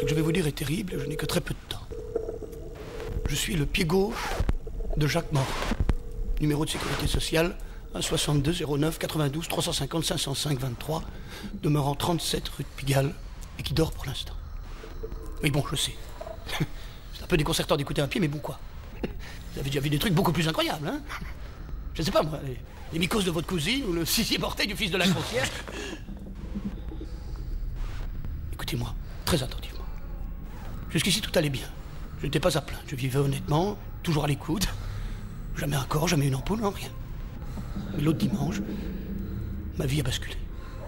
que je vais vous dire est terrible et je n'ai que très peu de temps. Je suis le pied gauche de Jacques Mort. Numéro de sécurité sociale 1 62 09 92 350 505 23, demeurant 37 rue de Pigalle et qui dort pour l'instant. Oui bon, je sais. C'est un peu déconcertant d'écouter un pied, mais bon quoi. Vous avez déjà vu des trucs beaucoup plus incroyables, hein? Je sais pas moi, les mycoses de votre cousine ou le 6e orteil du fils de la grossière. Écoutez-moi, très attentivement. Jusqu'ici tout allait bien. Je n'étais pas à plaindre, je vivais honnêtement, toujours à l'écoute. Jamais un corps, jamais une ampoule, non, rien. Mais l'autre dimanche, ma vie a basculé.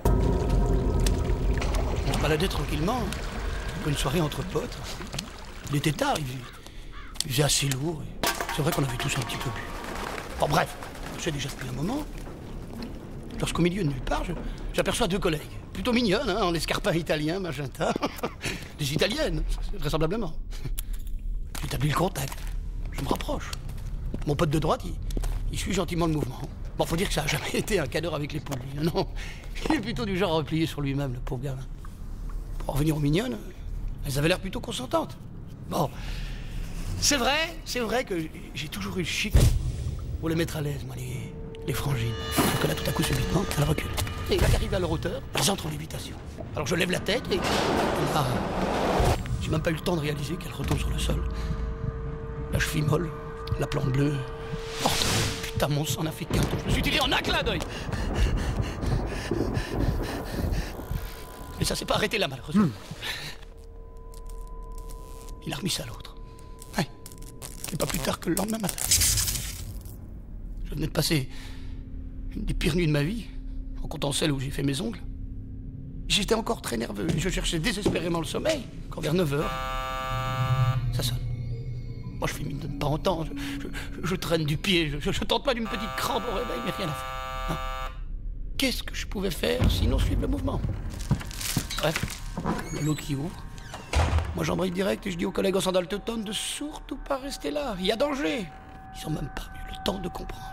On se baladait tranquillement, pour une soirée entre potes. Il était tard, il faisait assez lourd. C'est vrai qu'on avait tous un petit peu bu. Bon bref, j'ai déjà depuis un moment. Lorsqu'au milieu de nulle part, j'aperçois 2 collègues. Plutôt mignonnes, hein, en escarpins italiens, magenta. Des italiennes, vraisemblablement. J'établis le contact. Je me rapproche. Mon pote de droite, il suit gentiment le mouvement. Bon, faut dire que ça n'a jamais été un cadre avec les poules. Non, il est plutôt du genre replié sur lui-même, le pauvre gamin. Pour revenir aux mignonnes, elles avaient l'air plutôt consentantes. Bon, c'est vrai que j'ai toujours eu le chic pour les mettre à l'aise, moi, les frangines. Donc là, tout à coup, subitement, elles reculent. Et là, qu'arrivent à leur hauteur, elles entrent en lévitation. Alors je lève la tête et là, j'ai même pas eu le temps de réaliser qu'elles retombent sur le sol. La cheville molle, la plante bleue. Oh, putain, mon sang n'a fait qu'un tour. Je me suis tiré en un clin d'œil. Mais ça s'est pas arrêté là, malheureusement. Il a remis ça à l'autre. Ouais. Et pas plus tard que le lendemain matin. Je venais de passer une des pires nuits de ma vie, en comptant celle où j'ai fait mes ongles. J'étais encore très nerveux et je cherchais désespérément le sommeil, quand vers 9h, ça sonne. Moi, je fais mine de ne pas entendre, je traîne du pied, je tente pas d'une petite crampe au réveil, mais rien à faire. Hein. Qu'est-ce que je pouvais faire sinon suivre le mouvement? Bref, l'autre qui ouvre. Moi, j'embraye direct et je dis aux collègues en sandales teutones de surtout pas rester là, il y a danger. Ils ont même pas eu le temps de comprendre.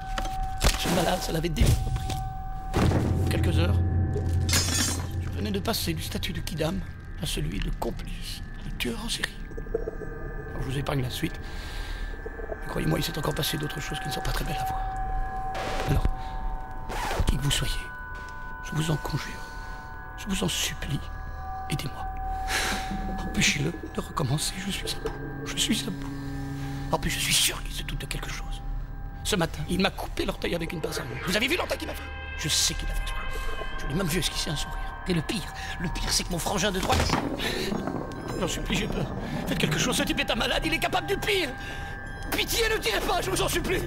Ce malade, ça l'avait déjà repris. Quelques heures, je venais de passer du statut de kidam à celui de complice, de tueur en série. Alors, je vous épargne la suite. Mais croyez-moi, il s'est encore passé d'autres choses qui ne sont pas très belles à voir. Alors, qui que vous soyez, je vous en conjure, je vous en supplie, aidez-moi. Empêchez-le de recommencer, je suis à bout. Je suis à bout. En plus, je suis sûr qu'il se doute de quelque chose. Ce matin, il m'a coupé l'orteil avec une pince à moule. Vous avez vu l'orteil qu'il m'a fait? Je sais qu'il a fait exprès. Je l'ai même vu esquisser un sourire. Et le pire, c'est que mon frangin de droite... J'en supplie, j'ai peur. Faites quelque chose, ce type est un malade, il est capable du pire. Pitié, ne tirez pas, je vous en supplie.